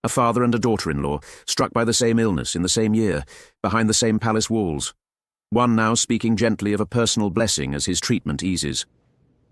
A father and a daughter-in-law, struck by the same illness in the same year, behind the same palace walls. One now speaking gently of a personal blessing as his treatment eases.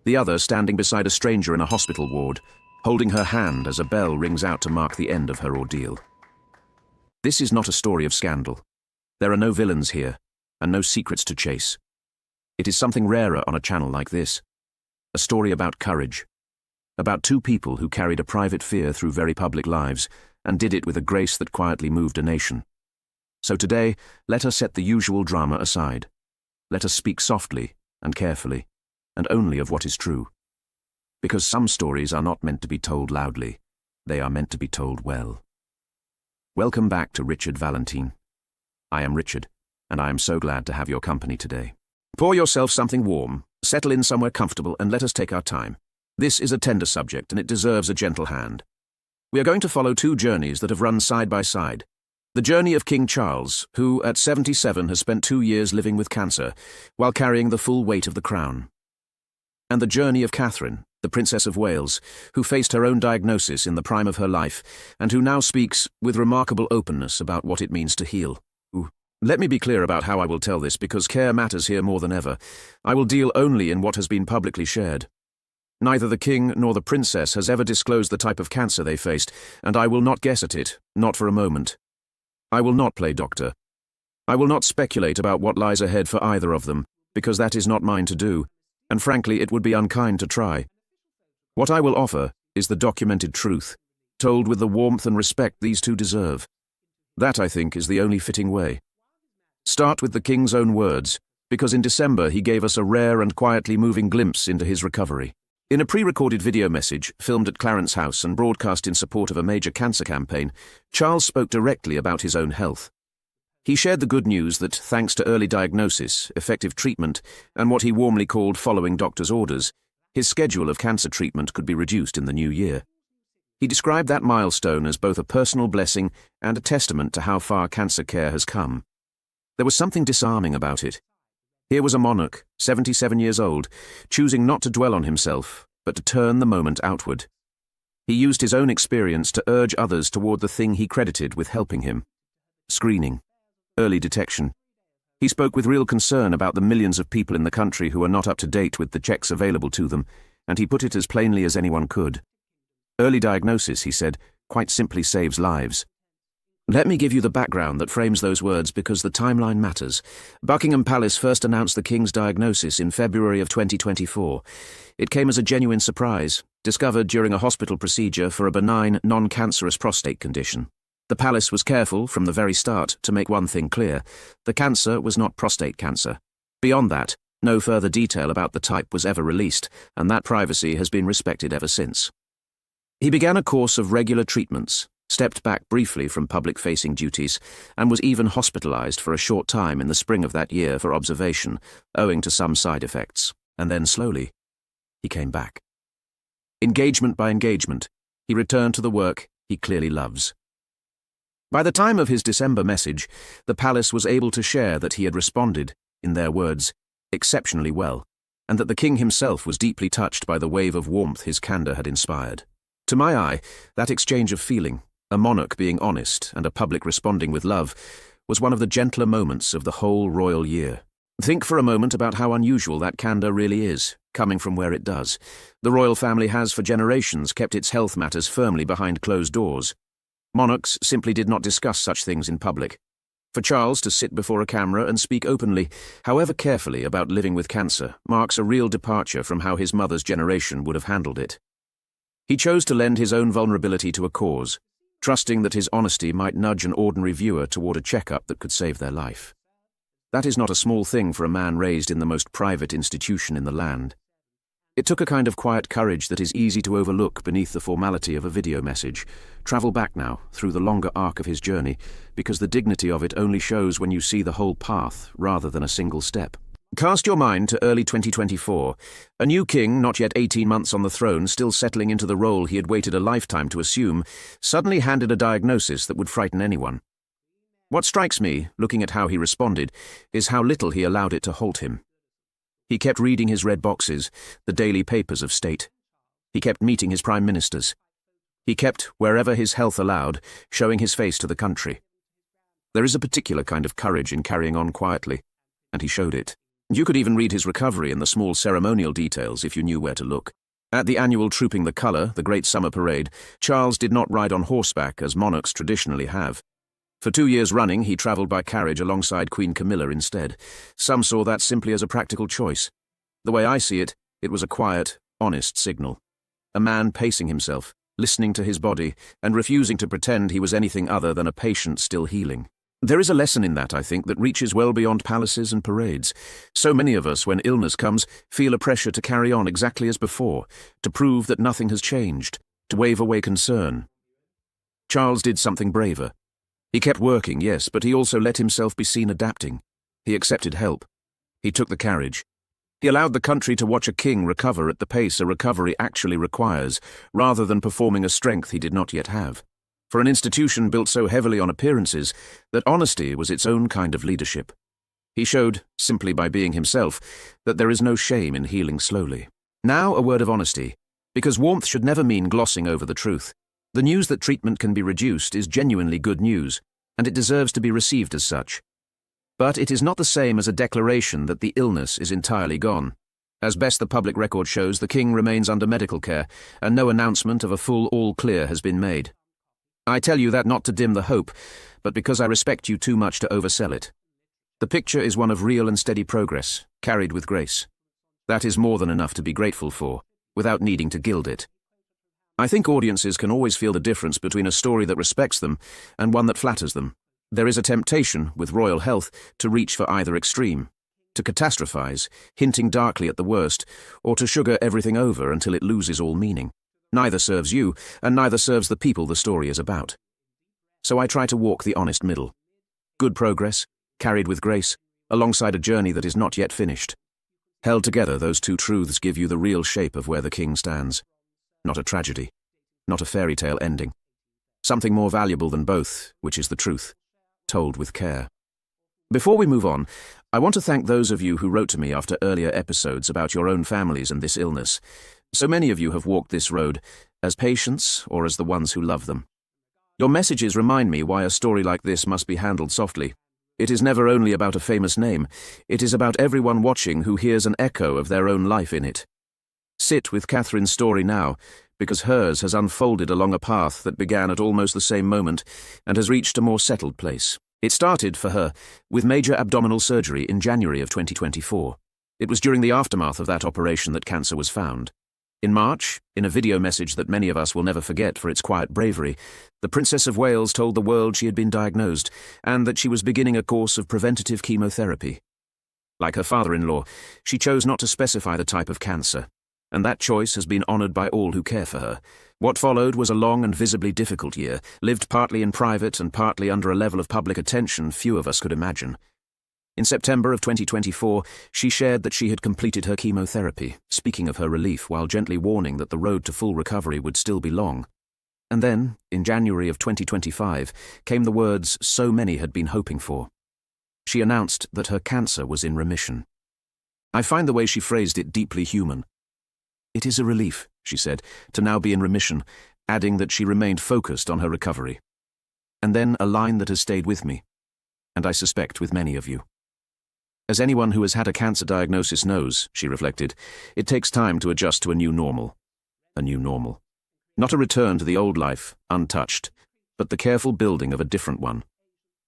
The other standing beside a stranger in a hospital ward, holding her hand as a bell rings out to mark the end of her ordeal. This is not a story of scandal. There are no villains here, and no secrets to chase. It is something rarer on a channel like this. A story about courage. About two people who carried a private fear through very public lives, and did it with a grace that quietly moved a nation. So today, let us set the usual drama aside. Let us speak softly and carefully, and only of what is true. Because some stories are not meant to be told loudly, they are meant to be told well. Welcome back to Richard Valentin. I am Richard, and I am so glad to have your company today. Pour yourself something warm, settle in somewhere comfortable, and let us take our time. This is a tender subject, and it deserves a gentle hand. We are going to follow two journeys that have run side by side. The journey of King Charles, who at 77 has spent 2 years living with cancer, while carrying the full weight of the crown. And the journey of Catherine, the Princess of Wales, who faced her own diagnosis in the prime of her life, and who now speaks with remarkable openness about what it means to heal. Let me be clear about how I will tell this, because care matters here more than ever. I will deal only in what has been publicly shared. Neither the king nor the princess has ever disclosed the type of cancer they faced, and I will not guess at it, not for a moment. I will not play doctor. I will not speculate about what lies ahead for either of them, because that is not mine to do, and frankly it would be unkind to try. What I will offer is the documented truth, told with the warmth and respect these two deserve. That, I think, is the only fitting way. Start with the king's own words, because in December he gave us a rare and quietly moving glimpse into his recovery. In a pre-recorded video message, filmed at Clarence House and broadcast in support of a major cancer campaign, Charles spoke directly about his own health. He shared the good news that, thanks to early diagnosis, effective treatment, and what he warmly called following doctor's orders, his schedule of cancer treatment could be reduced in the new year. He described that milestone as both a personal blessing and a testament to how far cancer care has come. There was something disarming about it. Here was a monarch, 77 years old, choosing not to dwell on himself, but to turn the moment outward. He used his own experience to urge others toward the thing he credited with helping him. Screening. Early detection. He spoke with real concern about the millions of people in the country who are not up to date with the checks available to them, and he put it as plainly as anyone could. Early diagnosis, he said, quite simply saves lives. Let me give you the background that frames those words, because the timeline matters. Buckingham Palace first announced the king's diagnosis in February of 2024. It came as a genuine surprise, discovered during a hospital procedure for a benign, non-cancerous prostate condition. The palace was careful from the very start to make one thing clear: the cancer was not prostate cancer. Beyond that, no further detail about the type was ever released, and that privacy has been respected ever since. He began a course of regular treatments, stepped back briefly from public-facing duties, and was even hospitalized for a short time in the spring of that year for observation, owing to some side effects. And then slowly, he came back. Engagement by engagement, he returned to the work he clearly loves. By the time of his December message, the palace was able to share that he had responded, in their words, exceptionally well, and that the king himself was deeply touched by the wave of warmth his candor had inspired. To my eye, that exchange of feeling, a monarch being honest and a public responding with love, was one of the gentler moments of the whole royal year. Think for a moment about how unusual that candor really is, coming from where it does. The royal family has for generations kept its health matters firmly behind closed doors. Monarchs simply did not discuss such things in public. For Charles to sit before a camera and speak openly, however carefully, about living with cancer marks a real departure from how his mother's generation would have handled it. He chose to lend his own vulnerability to a cause, trusting that his honesty might nudge an ordinary viewer toward a checkup that could save their life. That is not a small thing for a man raised in the most private institution in the land. It took a kind of quiet courage that is easy to overlook beneath the formality of a video message. Travel back now, through the longer arc of his journey, because the dignity of it only shows when you see the whole path rather than a single step. Cast your mind to early 2024. A new king, not yet 18 months on the throne, still settling into the role he had waited a lifetime to assume, suddenly handed a diagnosis that would frighten anyone. What strikes me, looking at how he responded, is how little he allowed it to halt him. He kept reading his red boxes, the daily papers of state. He kept meeting his prime ministers. He kept, wherever his health allowed, showing his face to the country. There is a particular kind of courage in carrying on quietly, and he showed it. You could even read his recovery in the small ceremonial details if you knew where to look. At the annual Trooping the Colour, the great summer parade, Charles did not ride on horseback as monarchs traditionally have. For 2 years running, he travelled by carriage alongside Queen Camilla instead. Some saw that simply as a practical choice. The way I see it, it was a quiet, honest signal. A man pacing himself, listening to his body, and refusing to pretend he was anything other than a patient still healing. There is a lesson in that, I think, that reaches well beyond palaces and parades. So many of us, when illness comes, feel a pressure to carry on exactly as before, to prove that nothing has changed, to wave away concern. Charles did something braver. He kept working, yes, but he also let himself be seen adapting. He accepted help. He took the carriage. He allowed the country to watch a king recover at the pace a recovery actually requires, rather than performing a strength he did not yet have. For an institution built so heavily on appearances, that honesty was its own kind of leadership. He showed, simply by being himself, that there is no shame in healing slowly. Now a word of honesty, because warmth should never mean glossing over the truth. The news that treatment can be reduced is genuinely good news, and it deserves to be received as such. But it is not the same as a declaration that the illness is entirely gone. As best the public record shows, the king remains under medical care, and no announcement of a full all clear has been made. I tell you that not to dim the hope, but because I respect you too much to oversell it. The picture is one of real and steady progress, carried with grace. That is more than enough to be grateful for, without needing to gild it. I think audiences can always feel the difference between a story that respects them and one that flatters them. There is a temptation, with royal health, to reach for either extreme, to catastrophize, hinting darkly at the worst, or to sugar everything over until it loses all meaning. Neither serves you, and neither serves the people the story is about. So I try to walk the honest middle. Good progress, carried with grace, alongside a journey that is not yet finished. Held together, those two truths give you the real shape of where the king stands. Not a tragedy, not a fairy tale ending. Something more valuable than both, which is the truth, told with care. Before we move on, I want to thank those of you who wrote to me after earlier episodes about your own families and this illness. So many of you have walked this road, as patients or as the ones who love them. Your messages remind me why a story like this must be handled softly. It is never only about a famous name, it is about everyone watching who hears an echo of their own life in it. Sit with Catherine's story now, because hers has unfolded along a path that began at almost the same moment and has reached a more settled place. It started, for her, with major abdominal surgery in January of 2024. It was during the aftermath of that operation that cancer was found. In March, in a video message that many of us will never forget for its quiet bravery, the Princess of Wales told the world she had been diagnosed and that she was beginning a course of preventative chemotherapy. Like her father-in-law, she chose not to specify the type of cancer, and that choice has been honoured by all who care for her. What followed was a long and visibly difficult year, lived partly in private and partly under a level of public attention few of us could imagine. In September of 2024, she shared that she had completed her chemotherapy, speaking of her relief while gently warning that the road to full recovery would still be long. And then, in January of 2025, came the words so many had been hoping for. She announced that her cancer was in remission. I find the way she phrased it deeply human. "It is a relief," she said, "to now be in remission," adding that she remained focused on her recovery. And then a line that has stayed with me, and I suspect with many of you. As anyone who has had a cancer diagnosis knows, she reflected, it takes time to adjust to a new normal. A new normal. Not a return to the old life, untouched, but the careful building of a different one.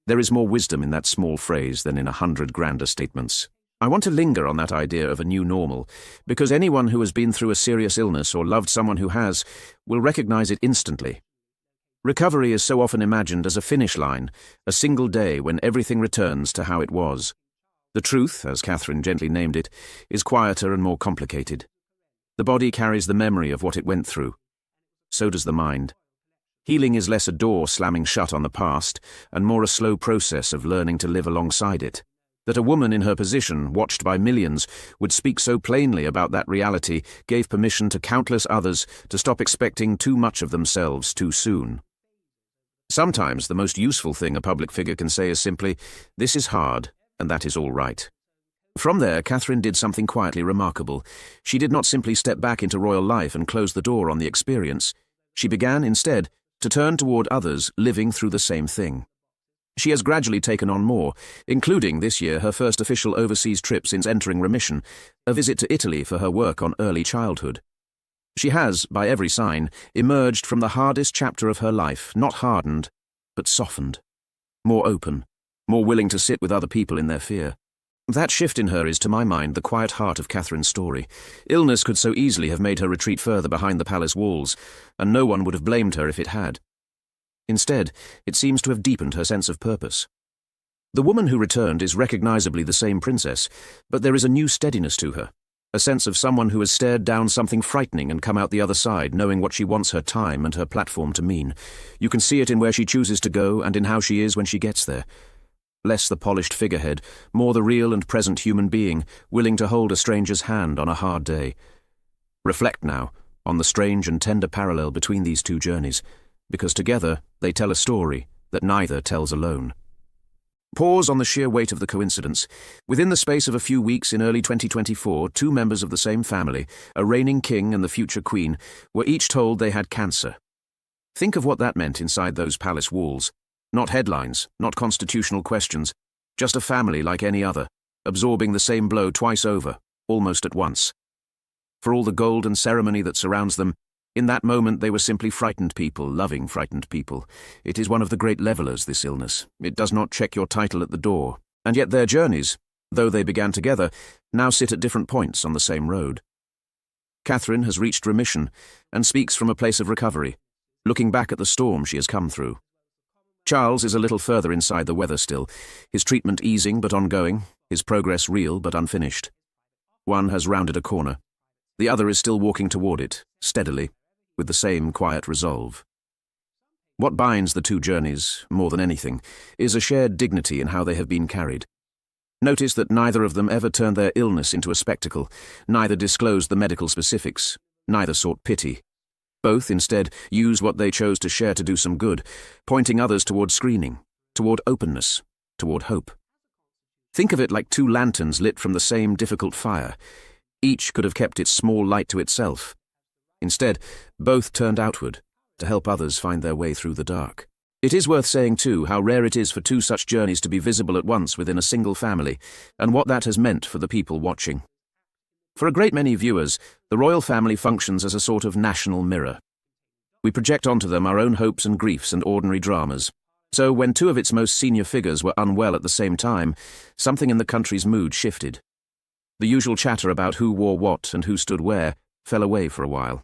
There is more wisdom in that small phrase than in 100 grander statements. I want to linger on that idea of a new normal, because anyone who has been through a serious illness or loved someone who has will recognize it instantly. Recovery is so often imagined as a finish line, a single day when everything returns to how it was. The truth, as Catherine gently named it, is quieter and more complicated. The body carries the memory of what it went through. So does the mind. Healing is less a door slamming shut on the past, and more a slow process of learning to live alongside it. That a woman in her position, watched by millions, would speak so plainly about that reality gave permission to countless others to stop expecting too much of themselves too soon. Sometimes the most useful thing a public figure can say is simply, "This is hard, and that is all right." From there, Catherine did something quietly remarkable. She did not simply step back into royal life and close the door on the experience. She began, instead, to turn toward others living through the same thing. She has gradually taken on more, including this year her first official overseas trip since entering remission, a visit to Italy for her work on early childhood. She has, by every sign, emerged from the hardest chapter of her life, not hardened, but softened. More open, more willing to sit with other people in their fear. That shift in her is, to my mind, the quiet heart of Catherine's story. Illness could so easily have made her retreat further behind the palace walls, and no one would have blamed her if it had. Instead, it seems to have deepened her sense of purpose. The woman who returned is recognizably the same princess, but there is a new steadiness to her, a sense of someone who has stared down something frightening and come out the other side, knowing what she wants her time and her platform to mean. You can see it in where she chooses to go and in how she is when she gets there. Less the polished figurehead, more the real and present human being, willing to hold a stranger's hand on a hard day. Reflect now on the strange and tender parallel between these two journeys, because together they tell a story that neither tells alone. Pause on the sheer weight of the coincidence. Within the space of a few weeks in early 2024, two members of the same family, a reigning king and the future queen, were each told they had cancer. Think of what that meant inside those palace walls. Not headlines, not constitutional questions, just a family like any other, absorbing the same blow twice over, almost at once. For all the gold and ceremony that surrounds them, in that moment they were simply frightened people, loving frightened people. It is one of the great levelers, this illness. It does not check your title at the door. And yet their journeys, though they began together, now sit at different points on the same road. Catherine has reached remission and speaks from a place of recovery, looking back at the storm she has come through. Charles is a little further inside the weather still, his treatment easing but ongoing, his progress real but unfinished. One has rounded a corner. The other is still walking toward it, steadily, with the same quiet resolve. What binds the two journeys, more than anything, is a shared dignity in how they have been carried. Notice that neither of them ever turned their illness into a spectacle, neither disclosed the medical specifics, neither sought pity. Both, instead, used what they chose to share to do some good, pointing others toward screening, toward openness, toward hope. Think of it like two lanterns lit from the same difficult fire. Each could have kept its small light to itself. Instead, both turned outward, to help others find their way through the dark. It is worth saying, too, how rare it is for two such journeys to be visible at once within a single family, and what that has meant for the people watching. For a great many viewers, the royal family functions as a sort of national mirror. We project onto them our own hopes and griefs and ordinary dramas. So when two of its most senior figures were unwell at the same time, something in the country's mood shifted. The usual chatter about who wore what and who stood where fell away for a while.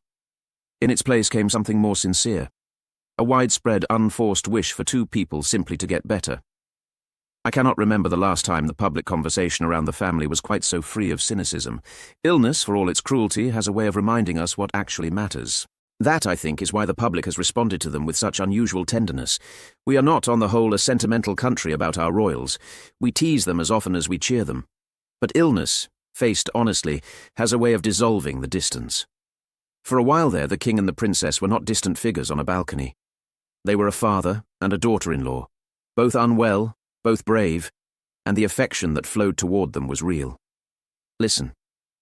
In its place came something more sincere, a widespread, unforced wish for two people simply to get better. I cannot remember the last time the public conversation around the family was quite so free of cynicism. Illness, for all its cruelty, has a way of reminding us what actually matters. That, I think, is why the public has responded to them with such unusual tenderness. We are not, on the whole, a sentimental country about our royals. We tease them as often as we cheer them. But illness, faced honestly, has a way of dissolving the distance. For a while there, the king and the princess were not distant figures on a balcony. They were a father and a daughter-in-law, both unwell, both brave, and the affection that flowed toward them was real. Listen,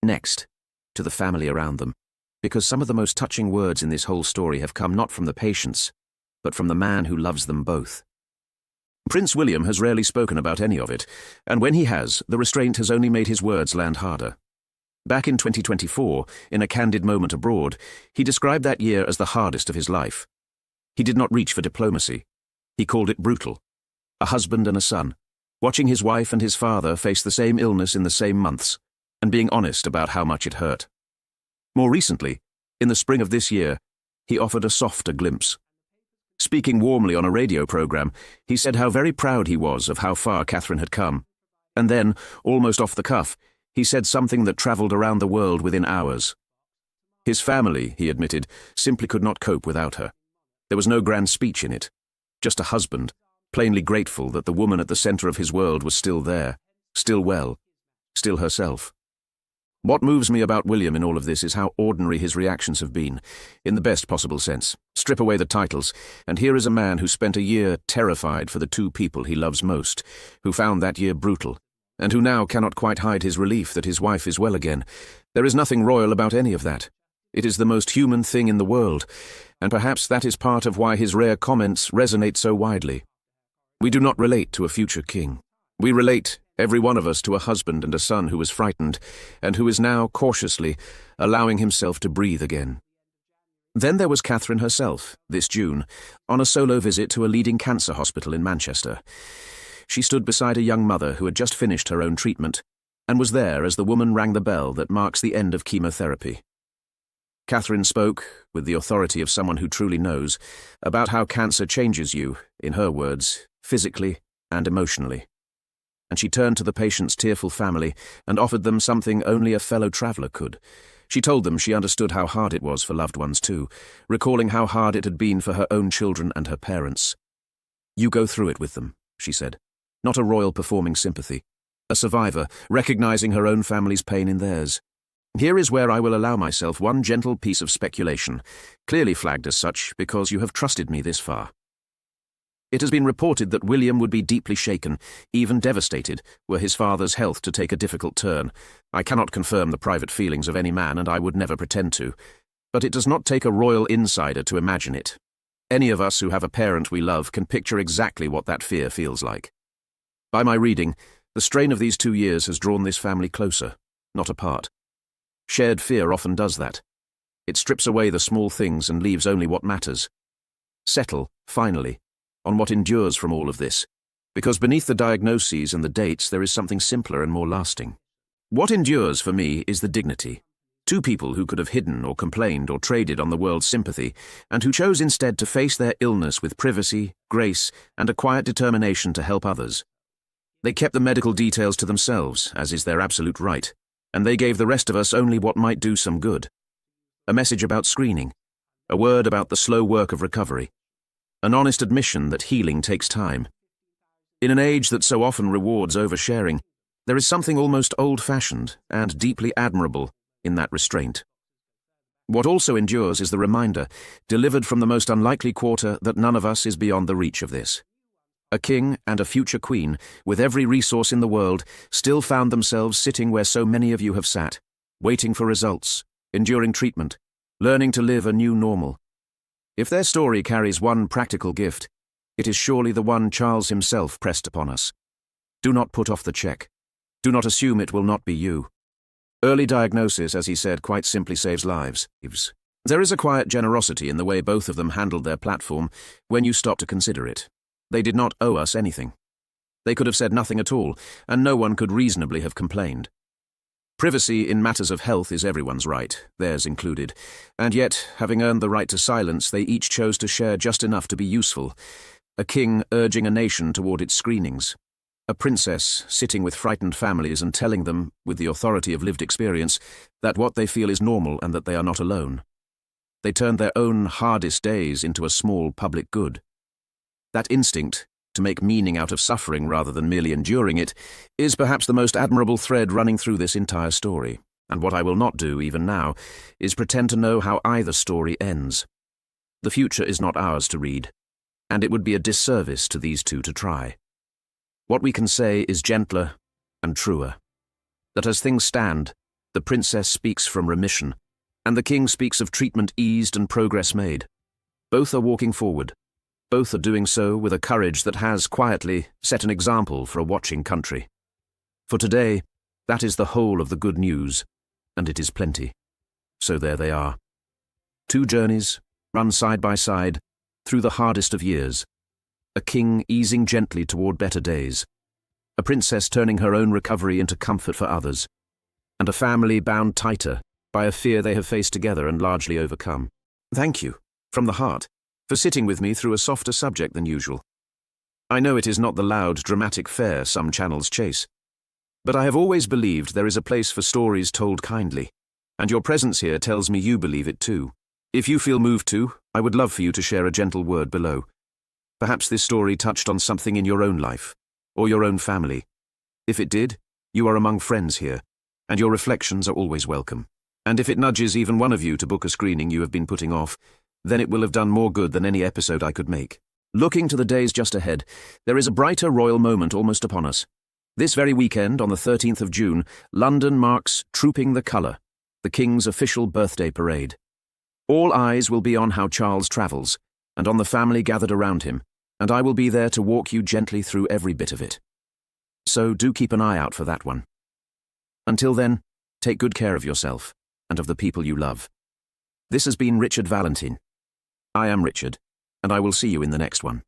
next, to the family around them, because some of the most touching words in this whole story have come not from the patients, but from the man who loves them both. Prince William has rarely spoken about any of it, and when he has, the restraint has only made his words land harder. Back in 2024, in a candid moment abroad, he described that year as the hardest of his life. He did not reach for diplomacy. He called it brutal. A husband and a son, watching his wife and his father face the same illness in the same months, and being honest about how much it hurt. More recently, in the spring of this year, he offered a softer glimpse. Speaking warmly on a radio program, he said how very proud he was of how far Catherine had come. And then, almost off the cuff, he said something that travelled around the world within hours. His family, he admitted, simply could not cope without her. There was no grand speech in it, just a husband, plainly grateful that the woman at the centre of his world was still there, still well, still herself. What moves me about William in all of this is how ordinary his reactions have been, in the best possible sense. Strip away the titles, and here is a man who spent a year terrified for the two people he loves most, who found that year brutal, and who now cannot quite hide his relief that his wife is well again. There is nothing royal about any of that. It is the most human thing in the world, and perhaps that is part of why his rare comments resonate so widely. We do not relate to a future king. We relate, every one of us, to a husband and a son who was frightened, and who is now, cautiously, allowing himself to breathe again. Then there was Catherine herself, this June, on a solo visit to a leading cancer hospital in Manchester. She stood beside a young mother who had just finished her own treatment, and was there as the woman rang the bell that marks the end of chemotherapy. Catherine spoke, with the authority of someone who truly knows, about how cancer changes you, in her words, physically and emotionally. And she turned to the patient's tearful family and offered them something only a fellow traveller could. She told them she understood how hard it was for loved ones too, recalling how hard it had been for her own children and her parents. "You go through it with them," she said. Not a royal performing sympathy. A survivor, recognizing her own family's pain in theirs. Here is where I will allow myself one gentle piece of speculation, clearly flagged as such because you have trusted me this far. It has been reported that William would be deeply shaken, even devastated, were his father's health to take a difficult turn. I cannot confirm the private feelings of any man, and I would never pretend to. But it does not take a royal insider to imagine it. Any of us who have a parent we love can picture exactly what that fear feels like. By my reading, the strain of these 2 years has drawn this family closer, not apart. Shared fear often does that. It strips away the small things and leaves only what matters. Settle, finally, on what endures from all of this, because beneath the diagnoses and the dates there is something simpler and more lasting. What endures for me is the dignity. 2 people who could have hidden or complained or traded on the world's sympathy, and who chose instead to face their illness with privacy, grace, and a quiet determination to help others. They kept the medical details to themselves, as is their absolute right, and they gave the rest of us only what might do some good. A message about screening, a word about the slow work of recovery, an honest admission that healing takes time. In an age that so often rewards oversharing, there is something almost old-fashioned and deeply admirable in that restraint. What also endures is the reminder, delivered from the most unlikely quarter, that none of us is beyond the reach of this. A king and a future queen, with every resource in the world, still found themselves sitting where so many of you have sat, waiting for results, enduring treatment, learning to live a new normal. If their story carries one practical gift, it is surely the one Charles himself pressed upon us. Do not put off the check. Do not assume it will not be you. Early diagnosis, as he said, quite simply saves lives. There is a quiet generosity in the way both of them handled their platform when you stop to consider it. They did not owe us anything. They could have said nothing at all, and no one could reasonably have complained. Privacy in matters of health is everyone's right, theirs included, and yet, having earned the right to silence, they each chose to share just enough to be useful. A king urging a nation toward its screenings. A princess sitting with frightened families and telling them, with the authority of lived experience, that what they feel is normal and that they are not alone. They turned their own hardest days into a small public good. That instinct, to make meaning out of suffering rather than merely enduring it, is perhaps the most admirable thread running through this entire story, and what I will not do, even now, is pretend to know how either story ends. The future is not ours to read, and it would be a disservice to these 2 to try. What we can say is gentler and truer. That as things stand, the princess speaks from remission, and the king speaks of treatment eased and progress made. Both are walking forward. Both are doing so with a courage that has, quietly, set an example for a watching country. For today, that is the whole of the good news, and it is plenty. So there they are. 2 journeys, run side by side, through the hardest of years. A king easing gently toward better days. A princess turning her own recovery into comfort for others. And a family bound tighter by a fear they have faced together and largely overcome. Thank you, from the heart, for sitting with me through a softer subject than usual. I know it is not the loud, dramatic fare some channels chase, but I have always believed there is a place for stories told kindly, and your presence here tells me you believe it too. If you feel moved to, I would love for you to share a gentle word below. Perhaps this story touched on something in your own life, or your own family. If it did, you are among friends here, and your reflections are always welcome. And if it nudges even one of you to book a screening you have been putting off, then it will have done more good than any episode I could make. Looking to the days just ahead, there is a brighter royal moment almost upon us. This very weekend, on the 13th of June, London marks Trooping the Colour, the King's official birthday parade. All eyes will be on how Charles travels, and on the family gathered around him, and I will be there to walk you gently through every bit of it. So do keep an eye out for that one. Until then, take good care of yourself, and of the people you love. This has been Richard Valentin. I am Richard, and I will see you in the next one.